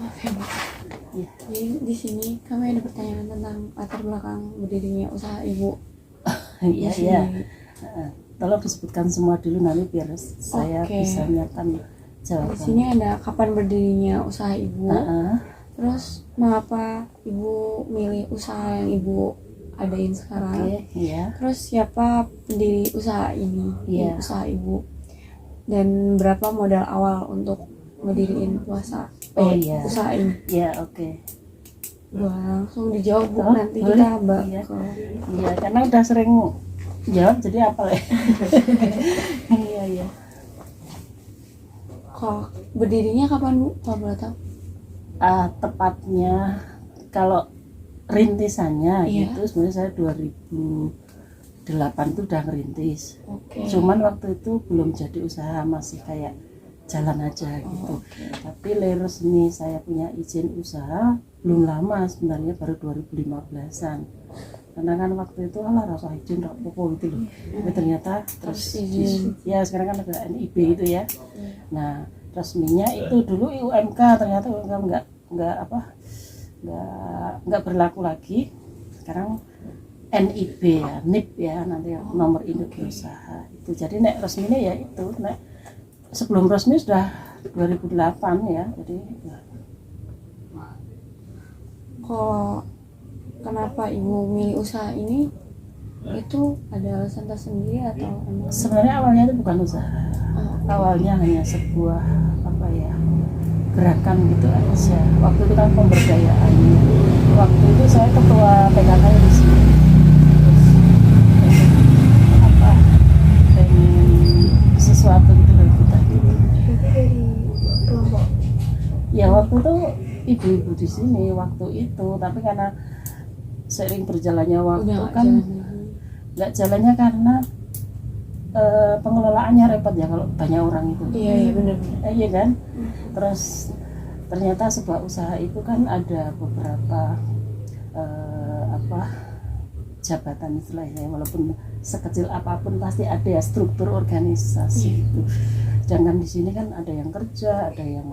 Oke, Bu. Ya, Jadi di sini kami ada pertanyaan tentang latar belakang berdirinya usaha Ibu di iya, iya. sini. Tolong disebutkan semua dulu nanti biar saya Oke. bisa menyiapkan Di jawaban. sini ada kapan berdirinya usaha Ibu, terus mengapa Ibu milih usaha yang Ibu adain sekarang, Oke, iya. terus siapa pendiri usaha ini, Iya. usaha Ibu, dan berapa modal awal untuk ngediriin Iya. usaha ini. Iya, oke. Boleh langsung dijawab, Bu. Oh, Nanti boleh. kita bakal Iya. Iya, karena udah sering jawab jadi apa ya. Iya, iya. Kalau berdirinya kapan, Bu? Kalau boleh tahu. Tepatnya kalau rintisannya Iya. itu sebenarnya saya 2008 tuh udah ngerintis. Oke. Cuman waktu itu belum jadi usaha, masih kayak jalan aja gitu. Tapi resmi saya punya izin usaha belum lama sebenarnya, baru 2015-an. Karena kan waktu itu rasa izin gak apa-apa gitu loh. Tapi ternyata terus izin. ya sekarang kan ada NIB itu ya. Nah, resminya itu dulu UMK, ternyata UMK nggak berlaku lagi. Sekarang NIB ya, NIB ya, nanti nomor induk berusaha itu. Jadi nek resminya ya itu, nek sebelum resmi sudah 2008 ya. Jadi ya. Kalau kenapa Ibu milih usaha ini, itu ada alasan tersendiri atau emang? Sebenarnya awalnya itu bukan usaha, awalnya hanya sebuah gerakan gitu aja. Waktu itu kan pemberdayaan. Waktu itu saya ketua PKK di sini. Pengen sesuatu gitu loh kita. Dari kelompok. Ya waktu itu ibu-ibu di sini waktu itu, tapi karena seiring berjalannya waktu kan nggak jalannya karena pengelolaannya repot ya kalau banyak orang itu. Iya benar. Iya kan. Terus ternyata sebuah usaha itu kan ada beberapa jabatan istilahnya, walaupun sekecil apapun pasti ada ya struktur organisasi itu. Jangan di sini kan ada yang kerja, ada yang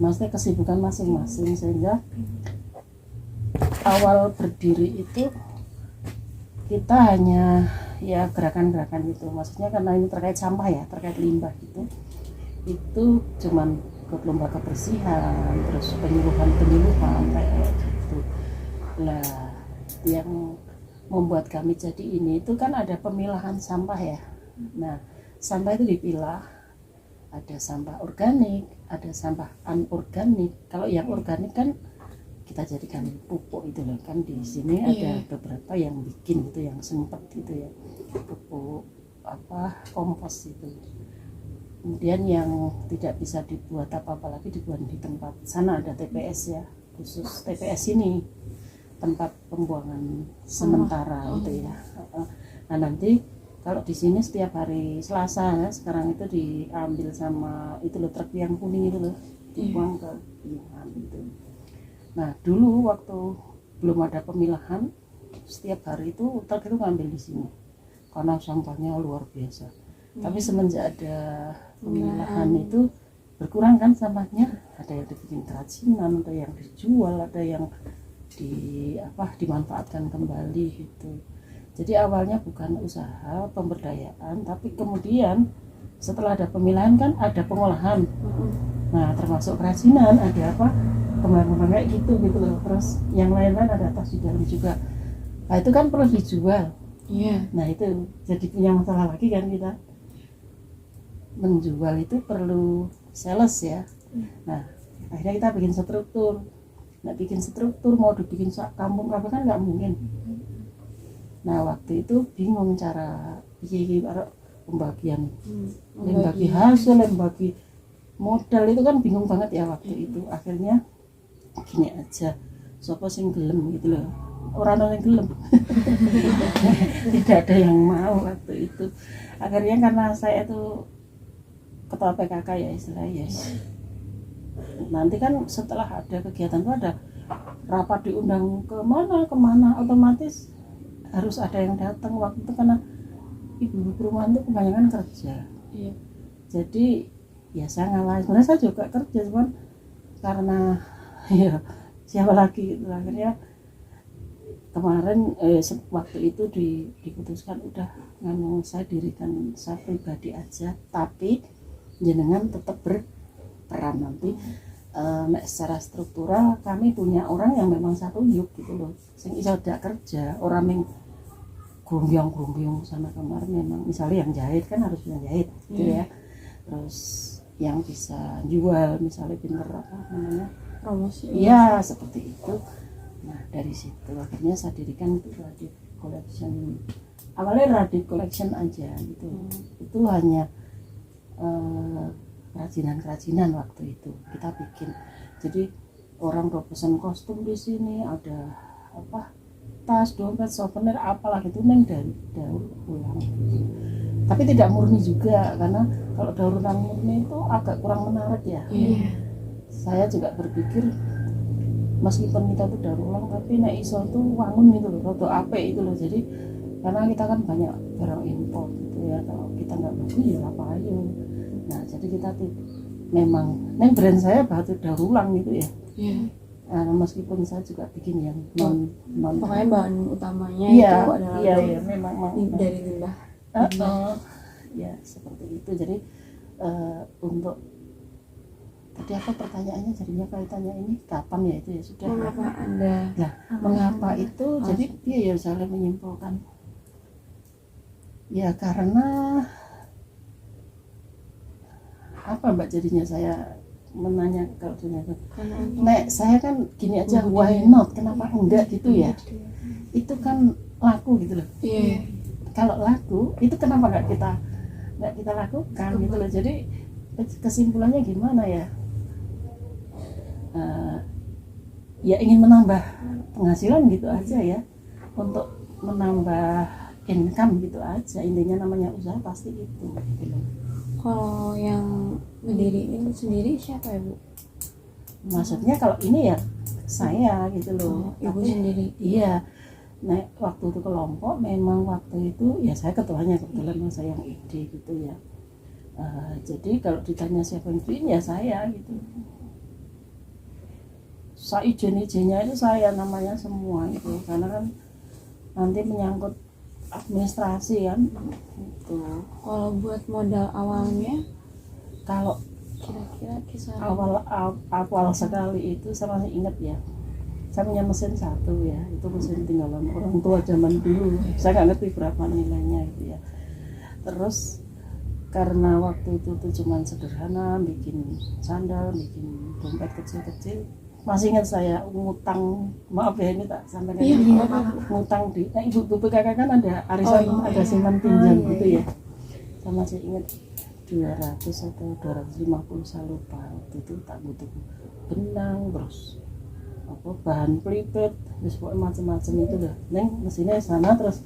maksudnya kesibukan masing-masing, sehingga awal berdiri itu kita hanya ya gerakan-gerakan gitu. Maksudnya karena ini terkait sampah ya, terkait limbah gitu. Itu cuman ikut lomba kebersihan, terus penyuluhan kayak gitu. Lah yang membuat kami jadi ini itu kan ada pemilahan sampah ya. Nah, sampah itu dipilah, ada sampah organik, ada sampah anorganik. Kalau yang organik kan kita jadikan pupuk itu loh, kan di sini ada beberapa yang bikin itu, yang sempat gitu ya, pupuk kompos itu. Kemudian yang tidak bisa dibuat apa-apa lagi dibuat di tempat sana, ada TPS ya, khusus TPS ini tempat pembuangan sementara gitu ya. Nah nanti kalau di sini setiap hari Selasa ya, sekarang itu diambil sama itu loh, truk yang kuning itu loh, dibuang ke pilihan gitu. Nah dulu waktu belum ada pemilahan, setiap hari itu truk itu ngambil di sini karena sampahnya luar biasa. Tapi semenjak ada pemilahan itu berkurang kan sampahnya, ada yang dibikin kerajinan, ada yang dijual, ada yang dimanfaatkan kembali gitu. Jadi awalnya bukan usaha pemberdayaan, tapi kemudian setelah ada pemilahan kan ada pengolahan. Nah termasuk kerajinan, ada kembang-kembang kayak gitu loh. Terus yang lain-lain ada tas di dalam juga. Nah itu kan perlu dijual. Nah itu jadi punya masalah lagi kan, kita menjual itu perlu sales ya. Nah akhirnya kita bikin struktur. Mau dibikin kampung kan nggak mungkin. Nah waktu itu bingung cara pembagian, membagi hasil, membagi modal itu kan bingung banget ya waktu itu. Akhirnya gini aja, sopo sing gelem gitu loh, orang yang gelem. Tidak ada yang mau waktu itu. Akhirnya karena saya tuh ketua PKK ya istilahnya, nanti kan setelah ada kegiatan itu ada rapat, diundang kemana otomatis harus ada yang datang. Waktu itu karena ibu-ibu perumahan itu kebanyakan kerja, jadi ya saya ngalah. Sebenarnya saya juga kerja, cuman karena ya siapa lagi gitu. Akhirnya kemarin waktu itu diputuskan udah saya dirikan saya pribadi aja, tapi jenengan tetap berperan nanti. Secara struktural kami punya orang yang memang satu yuk gitu loh, sing iso dak kerja, orang yang grumbyong sana kemarin memang misalnya yang jahit kan harus yang jahit gitu ya, terus yang bisa jual misalnya pinter apa namanya promosi iya seperti itu. Nah dari situ akhirnya saya dirikan itu Radit Collection, awalnya Radit Collection aja gitu. Itu hanya kerajinan waktu itu kita bikin, jadi orang pesan kostum di sini, ada apa tas, dompet, souvenir apalah gitu neng dari daur ulang. Tapi tidak murni juga, karena kalau daur ulang murni itu agak kurang menarik ya. Saya juga berpikir meskipun kita tuh daur ulang tapi nek iso tuh wangun gitu loh, rodo apik itu loh. Jadi karena kita kan banyak barang impor gitu ya, kalau kita nggak bagus ya apa ayo. Nah jadi kita tuh memang neng brand saya batu daur ulang gitu ya. Nah, meskipun saya juga bikin yang non pokoknya bahan utamanya itu adalah memang dari limbah. Ya seperti itu. Jadi untuk tadi apa pertanyaannya, jadinya kaitannya ini kapan ya itu ya sudah. Mengapa Anda? Nah, mengapa itu? Jadi dia ya saling menyimpulkan. Ya karena apa Mbak jadinya saya menanya kalau ternyata nek saya kan gini aja, why not, kenapa enggak gitu ya, itu kan laku gitu loh. Kalau laku itu kenapa nggak kita lakukan gitu loh. Jadi kesimpulannya gimana ya, ya ingin menambah penghasilan gitu aja ya, untuk menambah income gitu aja, intinya namanya usaha pasti itu gitu loh. Kalau yang ngediriin sendiri siapa ya Bu? Maksudnya kalau ini ya saya gitu loh. Ibu sendiri? Iya. Nah waktu itu kelompok memang waktu itu ya saya ketuanya, kebetulan saya yang ide gitu ya. Jadi kalau ditanya siapa yang bikin ya saya gitu. Saya ijen-ijennya itu saya namanya semua itu, karena kan nanti menyangkut administrasi kan gitu. Kalau buat modal awalnya, kalau kira-kira kisaran awal sekali itu saya masih ingat ya, saya punya mesin satu ya, itu mesin tinggalan orang tua zaman dulu, saya nggak ngerti berapa nilainya gitu ya. Terus karena waktu itu tuh cuman sederhana, bikin sandal, bikin dompet kecil-kecil. Masih ingat saya ngutang, maaf ya ini tak sampaikan, ngutang di ibu PKK kan ada arisan, ada simpan pinjam gitu ya. Saya masih ingat 200 atau 250 saya lupa. Waktu itu tak butuh benang, terus apa bahan pelipet, terus macam-macam itu loh. Neng mesinnya sana, terus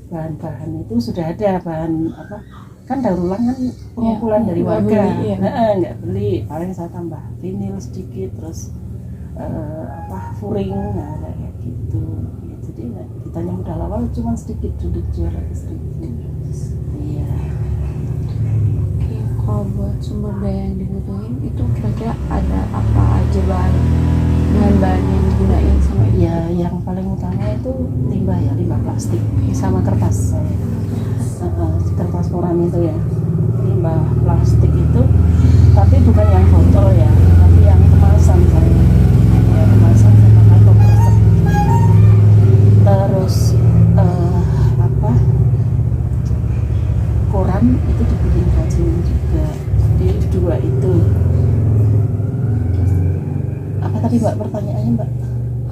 bahan-bahan itu sudah ada, bahan apa kan daur ulang kan pengumpulan dari warga, nggak beli, paling saya tambah vinil sedikit, terus furing, nah kayak gitu ya. Jadi ditanya modal awal cuma sedikit, duduk 200.000. Iya. Oke, kalau buat sumber daya yang dibutuhin itu kira-kira ada apa aja bahan-bahan yang digunain sama itu? Ya yang paling utama itu limbah ya, limbah plastik sama kertas. Kertas koran itu ya, limbah plastik itu, tapi bukan yang botol ya, tapi yang kemasan saya. Kemasan sama kantong kresek. Terus koran itu dibikin kerajinan juga. Jadi dua itu. Apa tadi Mbak pertanyaannya Mbak?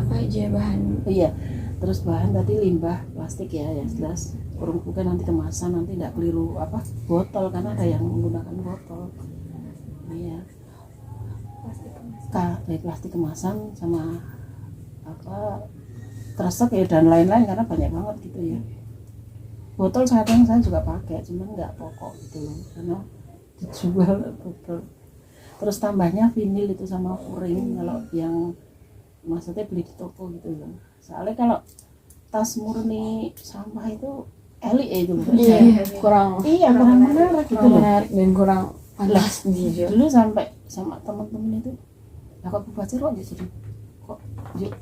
Apa aja bahan? Iya. Terus bahan tadi limbah plastik ya, yang jelas. Kurung bukan nanti kemasan, nanti tidak keliru botol, karena ada yang menggunakan botol. Iya. Dari plastik kemasan sama kresek ya dan lain-lain, karena banyak banget gitu ya. Botol kadang saya juga pakai, cuman nggak pokok gitu loh, karena dijual botol. Terus tambahnya vinil itu sama furing, kalau yang maksudnya beli di toko gitu loh. Soalnya kalau tas murni sampah itu elik itu loh. Kurang menarik gitu loh. Menarik dan kurang pantas dijual. Dulu sampai sama teman-teman itu lah kok Bupati kok jadi kok yuk,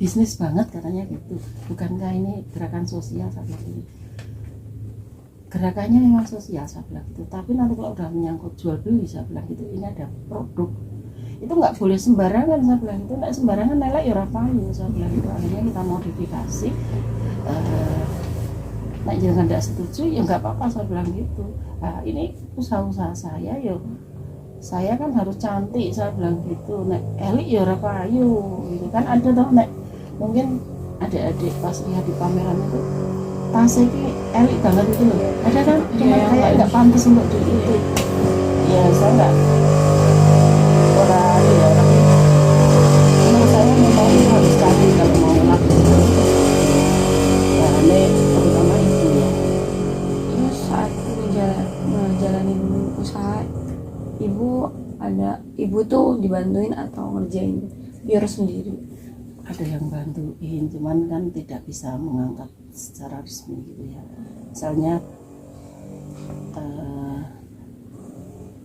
bisnis banget katanya gitu, bukankah ini gerakan sosial? Saya bilang gitu. Gerakannya memang sosial saya bilang gitu, tapi nanti kalau udah menyangkut jual beli saya bilang gitu, ini ada produk itu nggak boleh sembarangan saya bilang itu, nggak sembarangan nelek ya rapayu saya bilang itu. Akhirnya kita modifikasi, nah jangan tidak setuju ya nggak apa-apa saya bilang gitu. Nah, ini usaha-usaha saya ya saya kan harus cantik saya bilang gitu, nek elik ya rapayu gitu kan. Ada tuh nek mungkin adik-adik pas lihat di pameran itu tasnya ini elik banget itu loh, ada kan, cuma kayak nggak pantas untuk di itu ya. Saya nggak orang ya, tapi menurut saya memang harus cari kalau mau melakukan nah ini terutama itu ya. Terus saat ngejalanin usaha ibu tuh dibantuin atau ngerjain pure sendiri? Ada yang bantuin, cuman kan tidak bisa mengangkat secara resmi gitu ya. Misalnya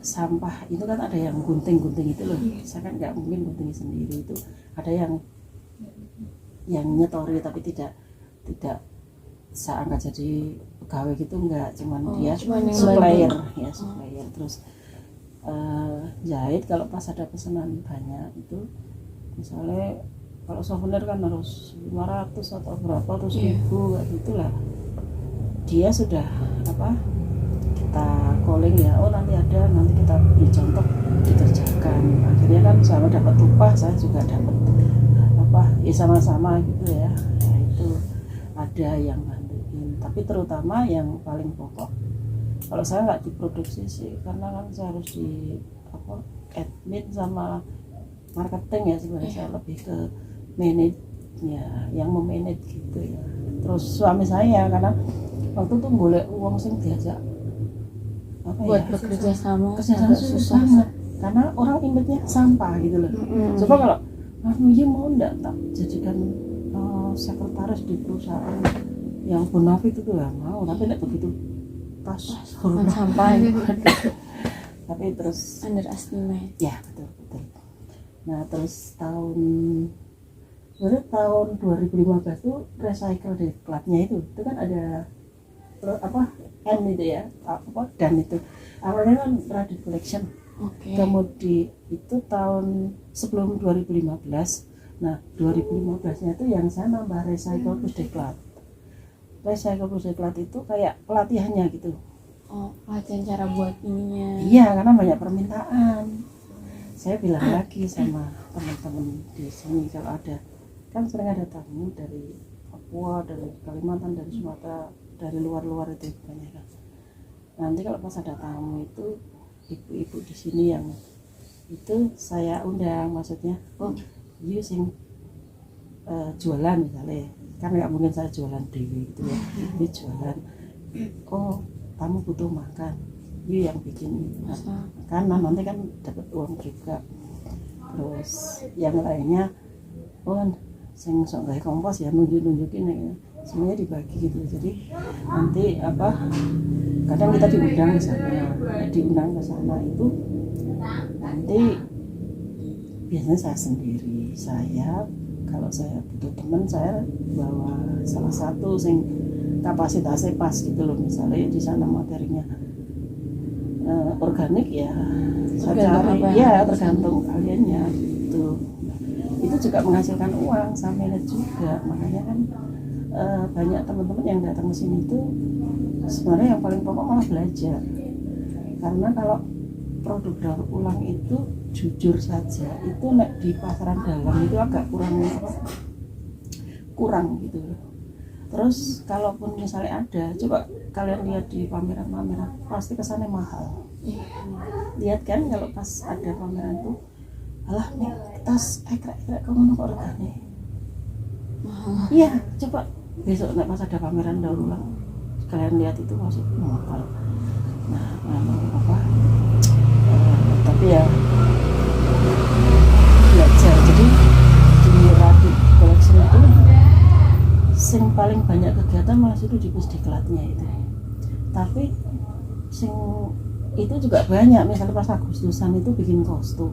sampah itu kan ada yang gunting-gunting itu loh, saya kan nggak mungkin gunting sendiri, itu ada yang nyetori tapi tidak saya angkat jadi pegawai gitu, enggak, cuman dia supplier ya, supplier. Terus jahit kalau pas ada pesanan banyak itu, misalnya kalau souvenir kan harus 500 atau berapa terus 1000 kayak gitulah, dia sudah apa kita calling ya, oh nanti ada, nanti kita beri contoh dikerjakan. Akhirnya kan sama dapat upah, saya juga dapat apa ya, sama-sama gitu ya. Ya itu ada yang bantuin, tapi terutama yang paling pokok kalau saya nggak diproduksi sih, karena kan saya harus di apa admin sama marketing ya sebenarnya. Saya lebih ke manage ya, yang memanage gitu ya. Terus suami saya karena waktu itu boleh uang sing diajak apa buat ya, bekerja sama kerjaan susah banget karena orang imitnya sampah gitu loh. Coba kalau ya mau ndak tak jadikan sekretaris di perusahaan yang bonafit itu ya mau, tapi tidak begitu tas sampah gitu. Tapi terus underestimate ya, betul. Nah terus tahun 2015 tuh recycle deklatnya itu kan ada apa N itu ya, apa dan itu awalnya kan Radit Collection. Kemudian itu tahun sebelum 2015. Nah 2015 nya itu yang saya nambah recycle pusdeklat. Recycle pusdeklat itu kayak pelatihannya gitu. Pelatihan cara buat ininya. Iya, karena banyak permintaan. Saya bilang lagi sama teman-teman di sini, kalau ada, kan sering ada tamu dari Papua, dari Kalimantan, dari Sumatera, dari luar-luar itu banyak kan. Nanti kalau pas ada tamu itu ibu-ibu di sini yang itu saya undang, maksudnya you sing jualan misalnya, kan nggak mungkin saya jualan dewi gitu ya, ini jualan, kamu butuh makan, you yang bikin makanan, nanti kan dapat uang juga. Terus yang lainnya sing sok gawe kompos ya, nunjukin ya, semuanya dibagi gitu. Jadi nanti apa, kadang kita diundang ke sana, itu nanti biasanya saya sendiri. Kalau saya butuh teman, saya bawa salah satu sing kapasitasnya pas gitu loh. Misalnya di sana materinya organik ya, saya cari ya tergantung kaliannya gitu. Itu juga menghasilkan uang, sampai juga. Makanya kan banyak teman-teman yang datang ke sini itu sebenarnya yang paling pokok malah belajar. Karena kalau produk daur ulang itu jujur saja itu di pasaran dalam itu agak kurang gitu. Terus kalaupun misalnya ada, coba kalian lihat di pameran-pameran pasti kesannya mahal. Lihat kan kalau pas ada pameran tuh, alah nih tas ekrek-ekrek kamu kok organik. Iya, coba besok pas ada pameran daur ulang kalian lihat itu masih mahal. Nah, tapi ya belajar. Jadi di Radit Collection itu sing paling banyak kegiatan malah itu di pusdiklatnya itu. Tapi sing itu juga banyak, misalnya pas Agustusan itu bikin kostum.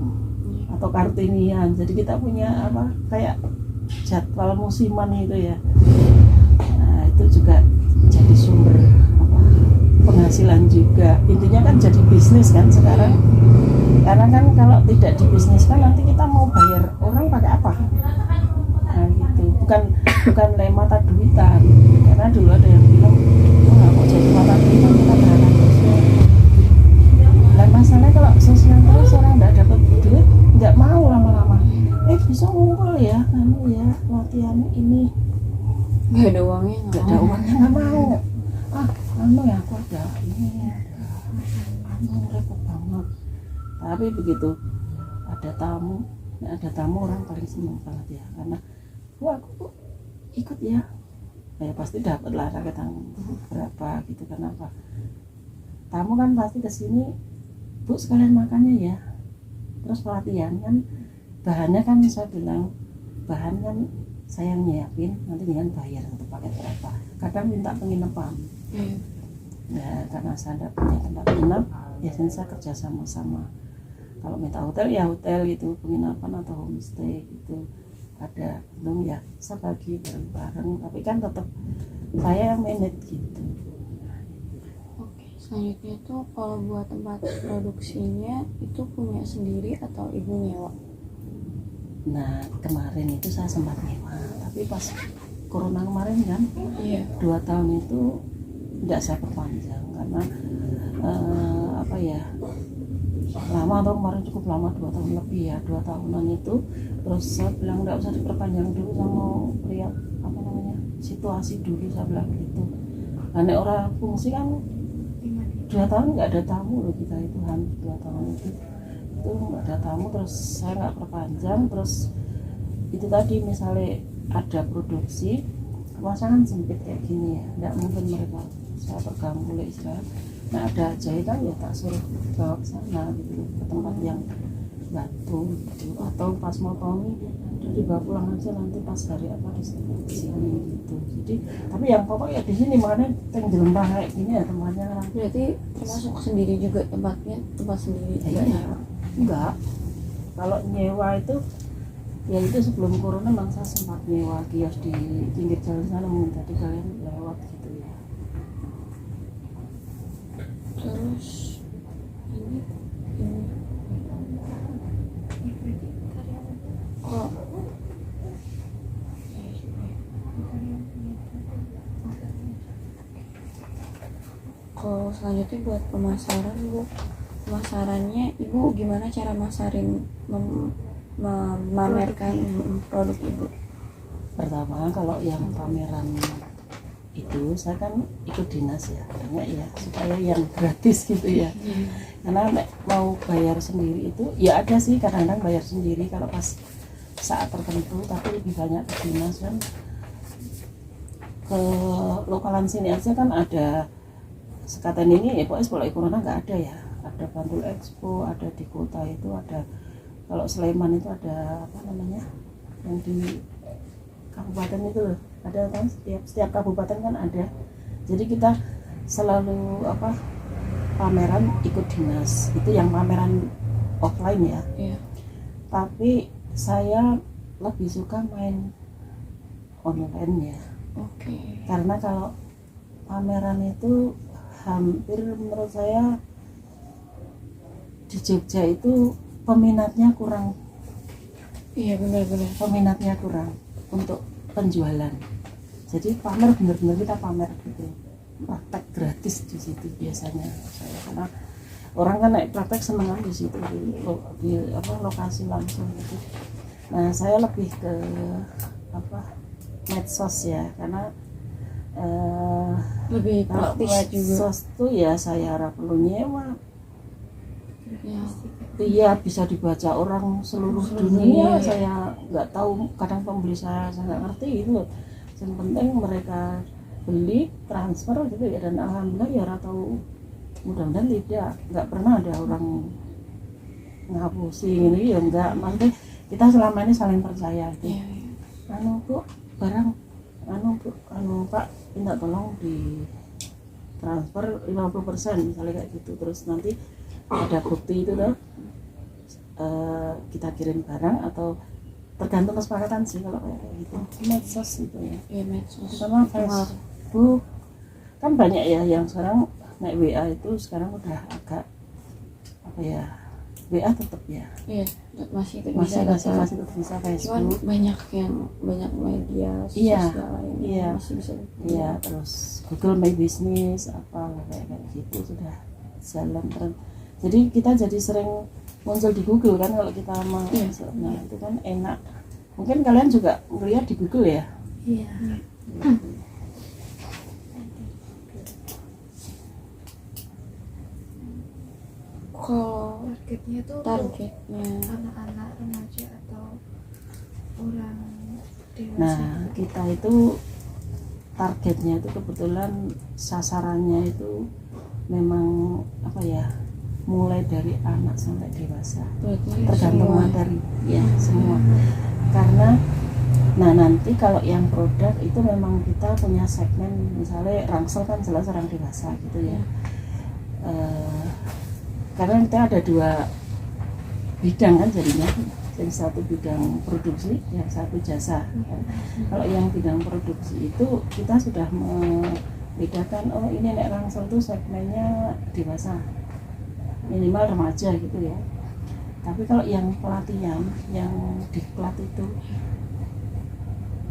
atau Kartinian. Jadi kita punya apa kayak jadwal musiman gitu ya. Nah, itu juga jadi sumber apa penghasilan juga. Intinya kan jadi bisnis kan sekarang. Karena kan kalau tidak dibisniskan nanti kita mau bayar orang pakai apa? Nah gitu. Bukan mata duitan. Karena dulu ada yang bilang, oh nggak mau jadi mata duitan kita berangkat sosial. Dan masalahnya kalau sosial terus orang nggak dapat duit, nggak mau lama-lama. Bisa ngumpul ya, ya latihan ini. Nggak ada uangnya Nggak mau. Ya aku ada ini repot banget. Tapi begitu ada tamu orang paling senang banget ya, karena aku ikut ya pasti dapat lah rakyat berapa gitu. Kenapa tamu kan pasti kesini, Bu sekalian makannya ya, terus pelatihan kan bahannya kan saya bilang bahan kan saya nyiapin, nanti dengan bayar untuk pakai berapa, kadang minta penginapan. Ya karena saya tidak punya tempat nginap, biasanya saya kerja sama. Kalau minta hotel ya hotel gitu, penginapan atau homestay gitu ada, belum ya saya bagi bareng-bareng, tapi kan tetap saya yang manage gitu. Oke, selanjutnya tuh kalau buat tempat produksinya itu punya sendiri atau ibu nyewa? Nah kemarin itu saya sempat nyewa, tapi pas corona kemarin kan 2 tahun itu tidak saya perpanjang karena lama, atau kemarin cukup lama 2 tahun lebih ya, 2 tahunan itu. Terus saya bilang nggak usah diperpanjang dulu, saya mau lihat situasi dulu, saya bilang gitu. Karena orang fungsi kan 2 tahun nggak ada tamu loh, kita itu hampir 2 tahun itu nggak ada tamu, terus saya nggak perpanjang. Terus itu tadi misalnya ada produksi, pasangan sempit kayak gini ya, nggak mungkin mereka saya terganggu oleh istirahat. Nah ada jahitan ya tak suruh bawa ke sana gitu, ke tempat yang batu gitu, atau pas mau tongi udah dibawa pulang aja, nanti pas hari apa di sini gitu. Jadi tapi yang pokok ya di sini, makanya lembah kayak gini ya tempatnya kan. Berarti termasuk sendiri juga tempatnya, tempat sendiri ya, enggak. Kalau nyewa itu ya itu sebelum corona memang saya sempat nyewa kios di pinggir jalan sana, mungkin tadi kalian lewat gitu ya. Terus ini kalau selanjutnya buat pemasaran, Bu, pemasarannya Ibu gimana cara masarin memamerkan produk Ibu? Pertama kalau yang pameran itu saya kan ikut dinas ya, karena ya supaya yang gratis gitu ya. Karena mau bayar sendiri itu ya ada sih, kadang-kadang bayar sendiri kalau pas saat tertentu, tapi lebih banyak ke dinas kan. Ke lokalan sini aja kan ada sekatan ini ya, pokoknya sekolah corona nggak ada ya, ada Bantul Expo, ada di kota itu ada. Kalau Sleman itu ada apa namanya yang di kabupaten itu loh, ada kan, setiap kabupaten kan ada. Jadi kita selalu pameran ikut dinas, itu yang pameran offline ya. Tapi saya lebih suka main online ya. Karena kalau pameran itu hampir menurut saya di Jogja itu peminatnya kurang. Iya benar-benar peminatnya kurang untuk penjualan. Jadi pamer benar-benar kita pamer gitu, praktek gratis di situ biasanya saya, karena orang kan naik praktek seneng di situ di lokasi langsung gitu. Nah saya lebih ke medsos ya, karena lebih praktis juga. Medsos tuh ya saya harap perlu nyewa. Iya bisa dibaca orang seluruh dunia. Saya nggak tahu, kadang pembeli saya nggak ngerti itu. Yang penting mereka beli transfer gitu ya, dan alhamdulillah ya tahu, mudah-mudahan nggak pernah ada orang ngapusi ini ya, enggak. Maksudnya kita selama ini saling percaya gitu. Bu barang Bu Pak minta tolong di transfer 50% misalnya kayak gitu, terus nanti ada bukti itu tuh kita kirim barang atau tergantung kesepakatan sih kalau kayak gitu. Medsos itu ya. Iya, medsos. Sama Facebook kan banyak ya yang sekarang naik WA itu sekarang udah agak apa ya, WA tetap ya. Iya, masih Masih tetap tetap bisa cuman Facebook. banyak media Iya, sosial lain iya. yang masih bisa Iya, terus Google My Business apa kayak gitu sudah jalan terus. Jadi kita jadi sering muncul di Google kan kalau kita mau. Iya. Nah, itu kan enak. Mungkin kalian juga ngeliat di Google ya. Iya. Kalau Targetnya tuh untuk targetnya anak-anak remaja atau orang dewasa. Nah, kita itu targetnya itu kebetulan sasarannya itu memang apa ya, mulai dari anak sampai dewasa, berarti tergantung semua. materi ya semua. Karena nah nanti kalau yang produk itu memang kita punya segmen, misalnya rangsel kan jelas orang dewasa gitu ya. Karena kita ada 2 bidang kan jadinya, yang satu bidang produksi, yang satu jasa kan. Kalau yang bidang produksi itu kita sudah membedakan, oh ini nek rangsel tuh segmennya dewasa, minimal remaja gitu ya. Tapi kalau yang pelatihan, yang diklat itu,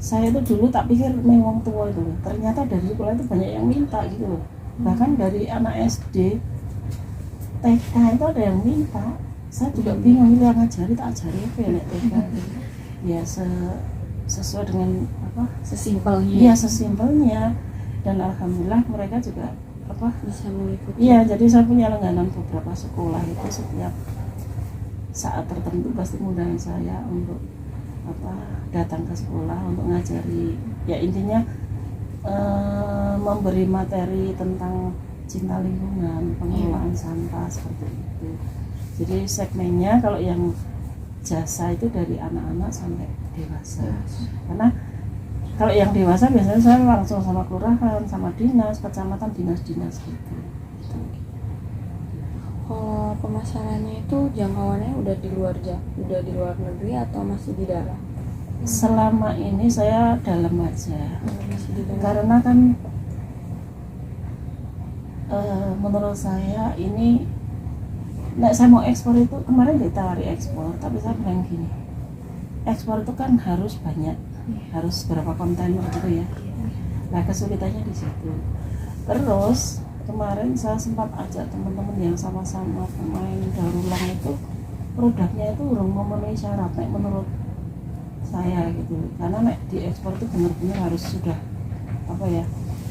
saya itu dulu tak pikir memang tua itu, ternyata dari sekolah itu banyak yang minta gitu loh. Bahkan dari anak SD, TK itu ada yang minta. Saya juga bingung, ini yang ngajari tak ajari apa ya nek TK. Ya sesuai dengan apa? Sesimpelnya. Iya, sesimpelnya. Dan alhamdulillah mereka juga apa? Bisa mengikuti. Iya, jadi saya punya langganan beberapa sekolah itu setiap saat tertentu pasti ngundang saya untuk apa? Datang ke sekolah untuk ngajari. Ya intinya memberi materi tentang cinta lingkungan, pengelolaan sampah seperti itu. Jadi segmennya kalau yang jasa itu dari anak-anak sampai dewasa. Karena kalau yang dewasa biasanya saya langsung sama kelurahan, sama dinas, kecamatan, dinas-dinas gitu. Kalau pemasarannya itu jangkauannya udah di luar negeri atau masih di dalam? Selama ini saya dalam aja. Masih di dalam. Karena kan menurut saya ini, nek saya mau ekspor itu kemarin ditawari ekspor, tapi saya bilang gini, ekspor itu kan harus banyak, harus berapa kontainer gitu ya. Nah kesulitannya di situ. Terus kemarin saya sempat ajak teman-teman yang sama-sama pemain daur ulang itu, produknya itu belum memenuhi syarat nek menurut saya gitu. Karena nek diekspor itu benar-benar harus sudah apa ya,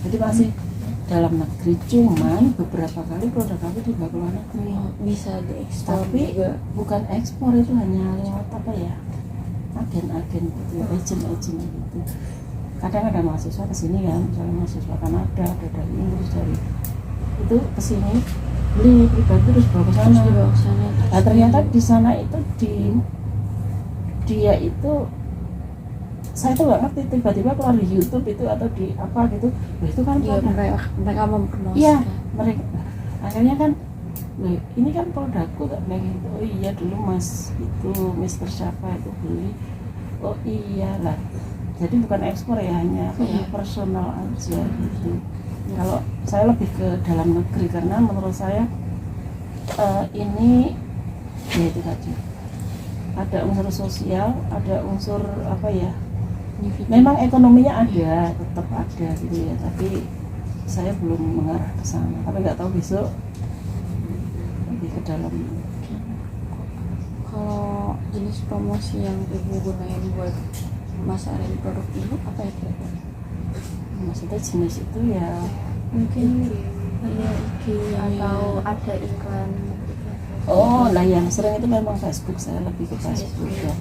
jadi masih dalam negeri, cuman beberapa kali produk kami dibawa ke luar negeri. Bisa diekspor Tapi juga. bukan ekspor, itu hanya lewat apa ya, agen-agen gitu ya, agent gitu. Kadang ada mahasiswa kesini kan, misalnya mahasiswa Kanada, ada dari Inggris, dari itu kesini beli pribadi terus bawa ke sana. Terus dibawa ke sana. Nah ternyata di sana itu dia itu, saya tuh nggak ngerti, tiba-tiba keluar di YouTube itu atau di apa gitu. Nah, itu kan Iya, produk. mereka mempromosikan. Iya, mereka akhirnya kan, loh, ini kan produkku tak bilang gitu. Oh iya dulu mas itu Mister siapa itu beli. Oh iyalah. Jadi bukan ekspor ya, hanya personal aja gitu. Kalau saya lebih ke dalam negeri karena menurut saya ini ya itu tadi, ada unsur sosial, ada unsur apa ya. Memang ekonominya ada, tetap ada gitu ya, tapi saya belum mengarah ke sana. Tapi nggak tahu besok lebih ke dalam. Kalau jenis promosi yang ibu gunain buat masarin produk ibu apa ya kira-kira? Maksudnya jenis itu ya Mungkin Iya, IG atau ada iklan. oh lah yang sering itu memang Facebook, saya lebih ke Facebook ya.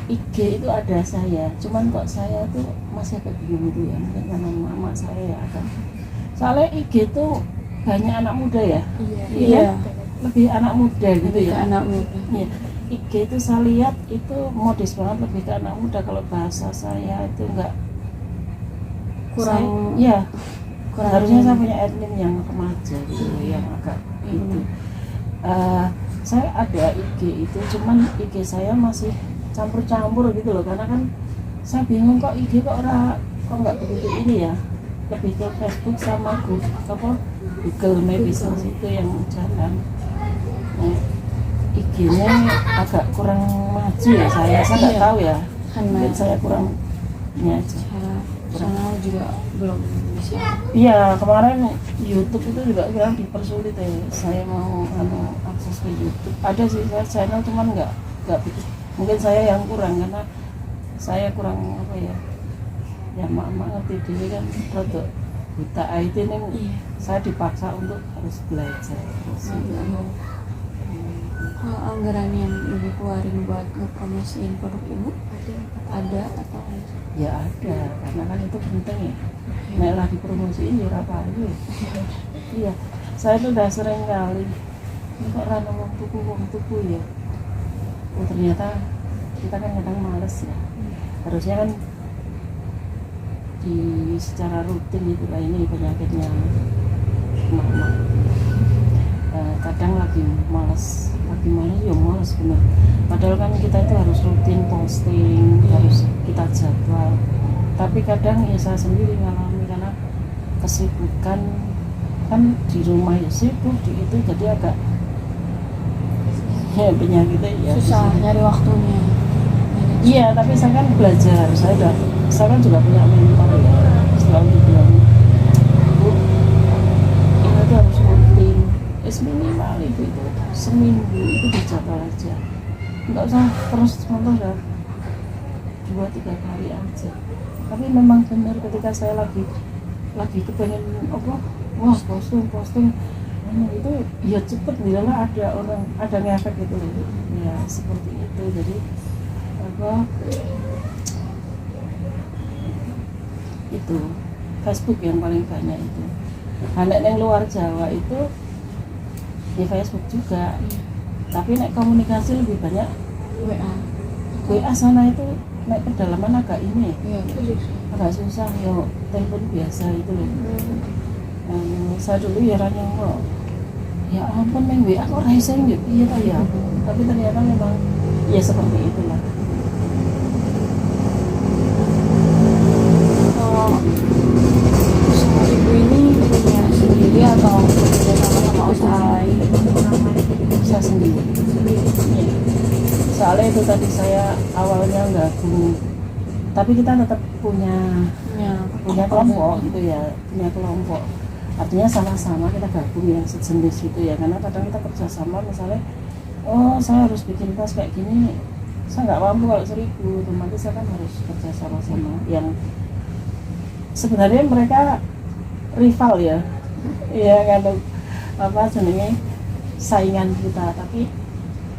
IG itu ada saya, cuman kok saya tuh masih agak bingung itu ya, mungkin karena mama saya ya agak, soalnya IG tuh banyak anak muda ya. Iya. Lebih anak muda gitu Lebih ke ya. anak muda. Iya. IG itu saya lihat itu modis banget, lebih ke anak muda. Kalau bahasa saya itu enggak Kurang. ya Kurang. harusnya saya punya admin yang remaja gitu, yang agak gitu. saya ada IG itu, cuman IG saya masih campur-campur gitu loh, karena kan saya bingung kok IG kok nggak begitu ini ya, lebih ke Facebook sama Google Map Business itu yang jalan. Nah, IG-nya agak kurang maju ya, saya nggak tahu ya, karena mungkin saya kurang ini aja. channel juga belum bisa. Iya, kemarin YouTube itu juga kurang dipersulit ya. Saya mau akses ke YouTube. Ada sih saya channel, cuman nggak begitu. Mungkin saya yang kurang karena saya kurang apa ya. Ya mak ngerti diri kan produk buta IT ini. Iya. Saya dipaksa untuk harus belajar terus. Kalau anggaran yang ibu keluarin buat ngepromosiin produk ibu ada atau Ya ada, karena kan itu penting ya. Nek lah dipromosiin ya apa aja. Iya, saya tuh udah sering kali ini kok rano wong tuku ya. Oh ternyata kita kan kadang males ya. Harusnya kan secara rutin gitu lah, ini penyakitnya mama. Kadang lagi males ya males bener. Padahal kan kita itu harus rutin posting, harus kita jadwal. Tapi kadang ya saya sendiri ngalami karena kesibukan kan di rumah ya sibuk di itu, jadi agak ya penyakitnya ya susah nyari waktunya. Iya, tapi saya kan belajar, saya kan juga punya mentor ya, selalu bilang Bu, ini tuh harus rutin, minimal itu seminggu itu dijadwal aja, nggak usah terus contoh ya 2-3 kali aja. Tapi memang benar ketika saya lagi kepengen wah posting itu ya cepet lah, ada ngefek gitu ya, seperti itu. Jadi itu Facebook yang paling banyak itu. Anak yang luar Jawa itu di Facebook juga, tapi nek komunikasi lebih banyak WA sana itu nek pedalaman agak ini agak susah ya, telepon biasa itu loh. Saya dulu ya ranya kok ya ampun neng WA kok racing gitu ya, tapi ternyata memang ya seperti itulah. Kalau usaha ibu ini punya sendiri atau bekerja sama usaha lain? Saya sendiri. Ya. Soalnya itu tadi saya awalnya gabung, tapi kita tetap punya kelompok gitu ya, punya kelompok. Artinya sama-sama kita gabung yang sejenis gitu ya, karena kadang kita kerjasama misalnya, saya harus bikin tas kayak gini, saya nggak mampu kalau 1.000, otomatis saya kan harus kerja sama yang sebenarnya mereka rival ya, kalau jenenge saingan kita, tapi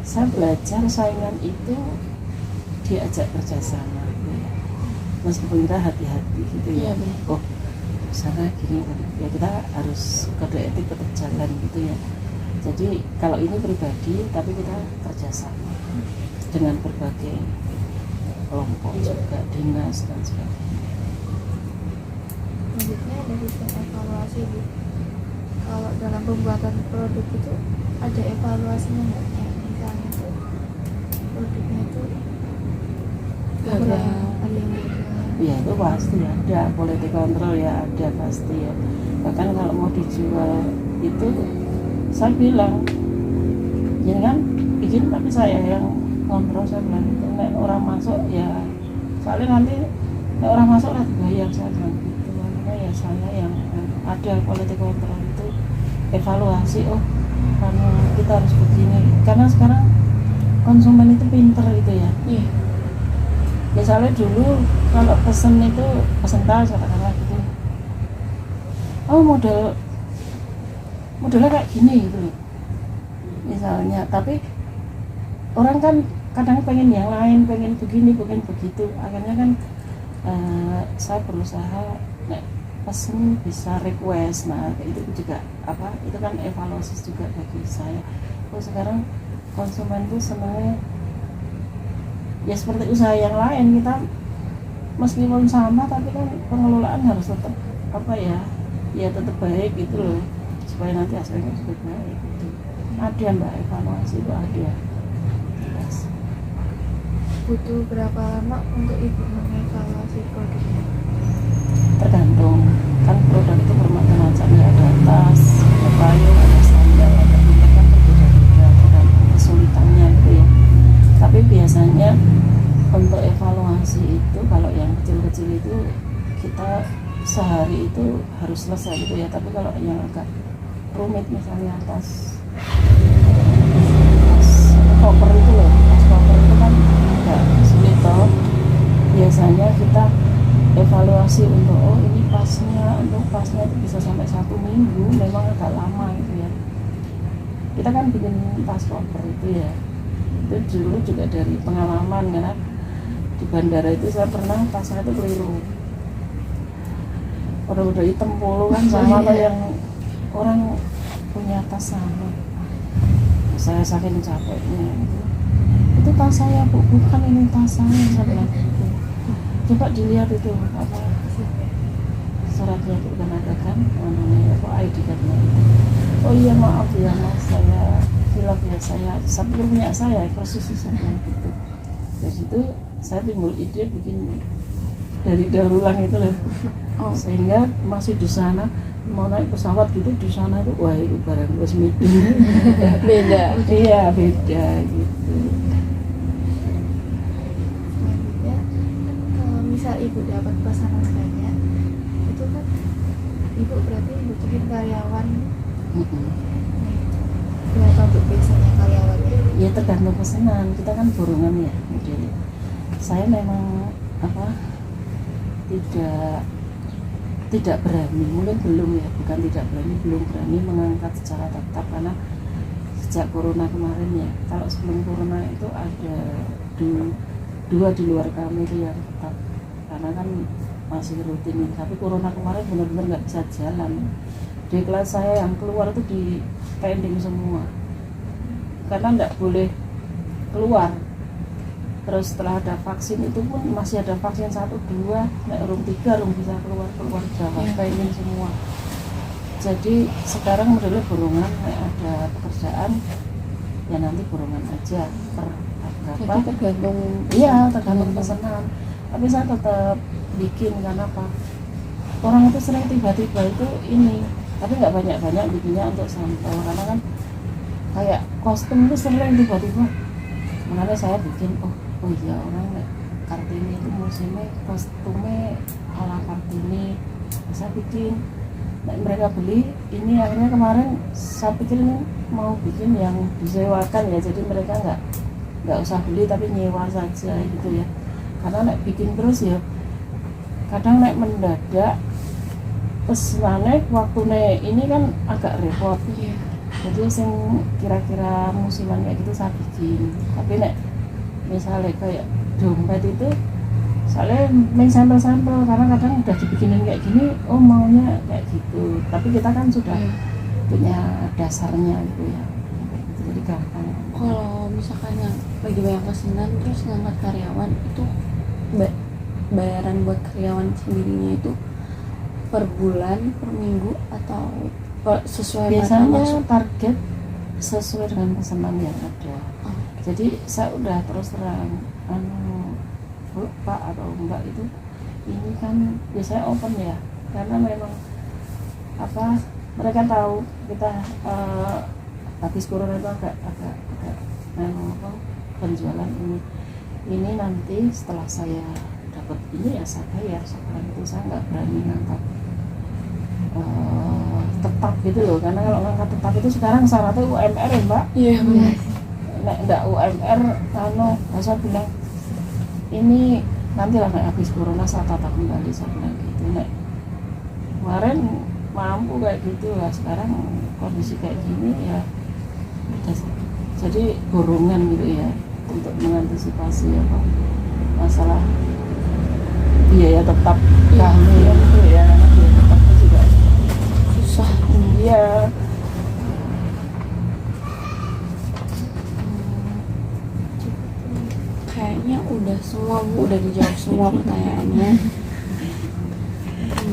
saya belajar saingan itu diajak kerjasama ya. Meskipun kita hati-hati gitu ya, sana gini ya, kita harus kode etik tetap jalan gitu ya. Jadi kalau ini pribadi, tapi kita kerjasama dengan berbagai kelompok juga, dinas dan sebagainya. Selanjutnya ada sistem evaluasi Bu. Kalau dalam pembuatan produk itu ada evaluasinya nggak? Kayak misalnya tuh produknya itu ada yang Ya itu pasti ada, quality control ya ada pasti ya. Bahkan kalau mau dijual itu saya bilang, jadi kan bikin tapi saya yang kontrol, saya bilang itu nek orang masuk ya, soalnya nanti nek orang masuk lah dibayar, saya bilang gitu. Makanya ya saya yang ada quality control itu evaluasi, karena kita harus begini, karena sekarang konsumen itu pinter itu ya. Misalnya dulu kalau pesen tas katakanlah gitu, modelnya kayak gini gitu loh misalnya, tapi orang kan kadang pengen yang lain, pengen begini, pengen begitu, akhirnya kan saya berusaha pesen bisa request. Nah itu juga itu kan evaluasi juga bagi saya. Sekarang konsumen tuh senangnya ya seperti usaha yang lain, kita meskipun sama tapi kan pengelolaan harus tetap tetap baik gitu loh, supaya nanti hasilnya juga baik gitu. Ada mbak, evaluasi itu ada. Jelas. Butuh berapa lama untuk ibu mengevaluasi produknya? Tergantung, kan produk itu bermacam-macam ya, ada tas, ada payung, ada sandal, ada ini kan berbeda-beda tergantung kesulitannya gitu ya. Tapi biasanya untuk evaluasi itu kalau yang kecil-kecil itu kita sehari itu harus selesai gitu ya. Tapi kalau yang agak rumit misalnya tas koper itu loh, tas koper itu kan agak sulit toh. Biasanya kita evaluasi untuk ini pasnya itu bisa sampai 1 minggu, memang agak lama gitu ya. Kita kan bikin tas koper itu ya, itu dulu juga dari pengalaman karena di bandara itu saya pernah tasnya itu keliru, udah hitam polo kan sama kayak yang orang punya tas sama. Saya saking capeknya itu tas saya bu, bukan ini tas saya bilang gitu. Coba dilihat itu apa suratnya itu kan ada kan namanya apa ID cardnya itu. Oh iya maaf ya mas, saya hilaf ya, saya punya saya persis saya gitu. Dari situ saya timbul ide bikin dari daur ulang itu loh. Sehingga masih di sana mau naik pesawat gitu, di sana itu wah itu barang bos meeting Beda. iya beda gitu. Selanjutnya kan kalau misal ibu dapat pesanan banyak, itu kan ibu berarti butuhin karyawan. Berapa bu biasanya karyawannya? Ya tergantung pesanan, kita kan borongan ya modelnya. Saya memang tidak berani, mungkin belum ya, bukan tidak berani, belum berani mengangkat secara tetap karena sejak corona kemarin ya. Kalau sebelum corona itu ada dua di luar kami itu yang tetap, karena kan masih rutin, tapi corona kemarin benar-benar nggak bisa jalan. Di kelas saya yang keluar itu di pending semua karena nggak boleh keluar. Terus setelah ada vaksin itu pun masih ada vaksin 1, 2, room 3 room bisa keluar Jawa, pending semua. Jadi sekarang modelnya borongan, ada pekerjaan ya nanti borongan aja per berapa. Jadi tergantung. Iya tergantung pesanan. Tapi saya tetap bikin karena apa? Orang itu sering tiba-tiba itu ini, tapi nggak banyak-banyak bikinnya untuk sampel karena kan kayak kostum itu sering tiba-tiba. Makanya saya bikin oh iya orang Kartini itu musimnya kostumnya ala Kartini, saya bikin. Nah, mereka beli ini akhirnya kemarin saya pikir ini mau bikin yang disewakan ya, jadi mereka nggak usah beli tapi nyewa saja gitu ya. Karena naik bikin terus ya kadang naik mendadak pesanannya waktunya ini kan agak repot. Jadi yang kira-kira musiman kayak gitu saya bikin. Tapi nek misalnya kayak dompet itu soalnya main sampel-sampel karena kadang udah dibikinin kayak gini, oh maunya kayak gitu. Tapi kita kan sudah punya dasarnya gitu ya. Jadi gampang. Kalau misalkan yang lagi banyak pesanan terus ngangkat karyawan itu bayaran buat karyawan sendirinya itu per bulan, per minggu atau sesuai biasanya target sesuai dengan pesanan yang ada. Jadi saya udah terus terang Bu, Pak atau Mbak itu ini kan biasanya open ya, karena memang mereka tahu kita habis corona itu agak penjualan ini nanti setelah saya dapat ini ya saya bayar. Sekarang itu saya nggak berani ngangkat tetap gitu loh, karena kalau ngangkat tetap itu sekarang syaratnya UMR ya Mbak. Iya benar. Nek enggak UMR saya bilang ini nantilah nek habis corona saya tata kembali, saya bilang gitu. Nek kemarin mampu kayak gitu lah, sekarang kondisi kayak gini ya jadi borongan gitu ya untuk mengantisipasi masalah biaya tetap kami ya gitu ya, karena biaya tetapnya juga Susah. iya. Kayaknya udah semua Bu, udah dijawab semua pertanyaannya.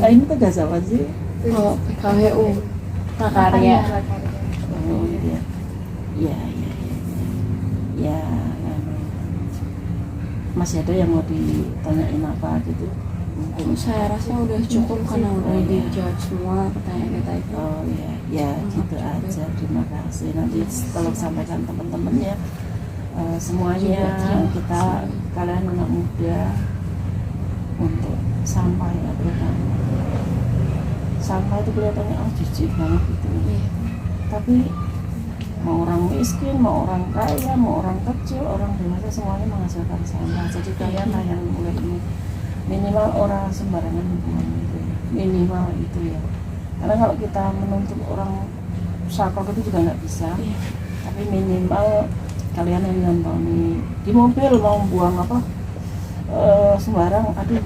Nah ini tugas apa sih? Kalau PKWU prakarya. Oh iya. ya ya, masih ada yang mau ditanyain apa gitu mungkin. Saya rasa udah cukup karena udah dijawab semua pertanyaan kita itu. Oh ya, ya gitu aja. Terima kasih. Nanti tolong sampaikan teman-teman ya, semuanya kita, kalian anak muda, untuk sampah ya terutama. Sampah itu kelihatannya jijik banget gitu. Tapi mau orang miskin, mau orang kaya, mau orang kecil, orang dewasa semuanya menghasilkan sampah. Jadi kalian lah yang mulai ini, minimal orang sembarangan buang gitu ya, minimal itu ya. Karena kalau kita menuntut orang saklek itu juga nggak bisa. Tapi minimal kalian yang nyantoni di mobil mau buang apa sembarang, aduh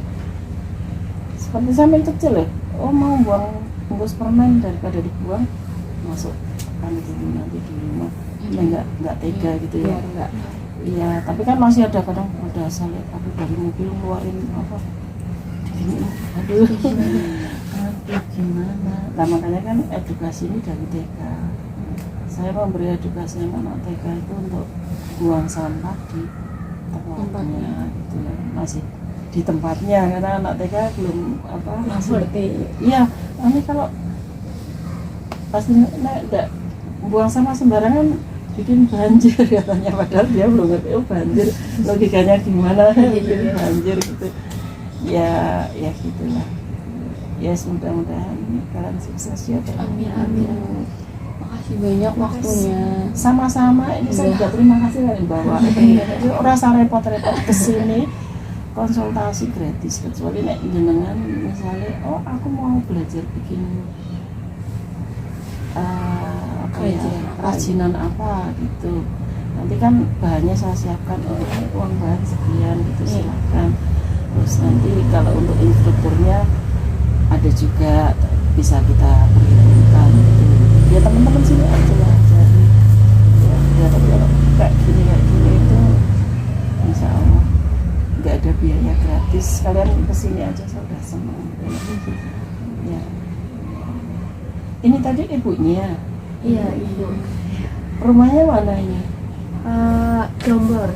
seperti sampai kecil ya, oh mau buang bungkus permen daripada dibuang masuk kan itu nanti di rumah, nggak tega gitu ya. Iya, tapi kan masih ada kadang udah saya lihat aku dari mobil keluarin apa gini, aduh gimana. Nah makanya kan edukasi ini dari TK. Saya memberi edukasi anak TK itu untuk buang sampah di tempatnya gitu ya, masih di tempatnya, karena anak TK belum apa masih. Iya, ini kalau pasti enggak buang sampah sembarangan bikin banjir katanya, padahal dia belum ngerti banjir logikanya gimana, bikin banjir gitu ya gitulah ya. Mudah-mudahan kalian sukses ya. Amin. Makasih banyak waktunya. Sama-sama, ini saya juga terima kasih kalian bawa rasa repot-repot kesini konsultasi gratis, kecuali nek jenengan misalnya aku mau belajar bikin kerajinan apa gitu, nanti kan bahannya saya siapkan, ini uang bahan sekian gitu, silakan. Terus nanti kalau untuk instrukturnya ada juga, bisa kita perhitungkan gitu ya. Teman-teman sini aja jadi ya, tapi kalau kayak gini itu insya Allah nggak ada biaya gratis, kalian kesini aja saya udah senang ya. Ini tadi ibunya. Iya, ibu. Rumahnya mana ini? Jombor.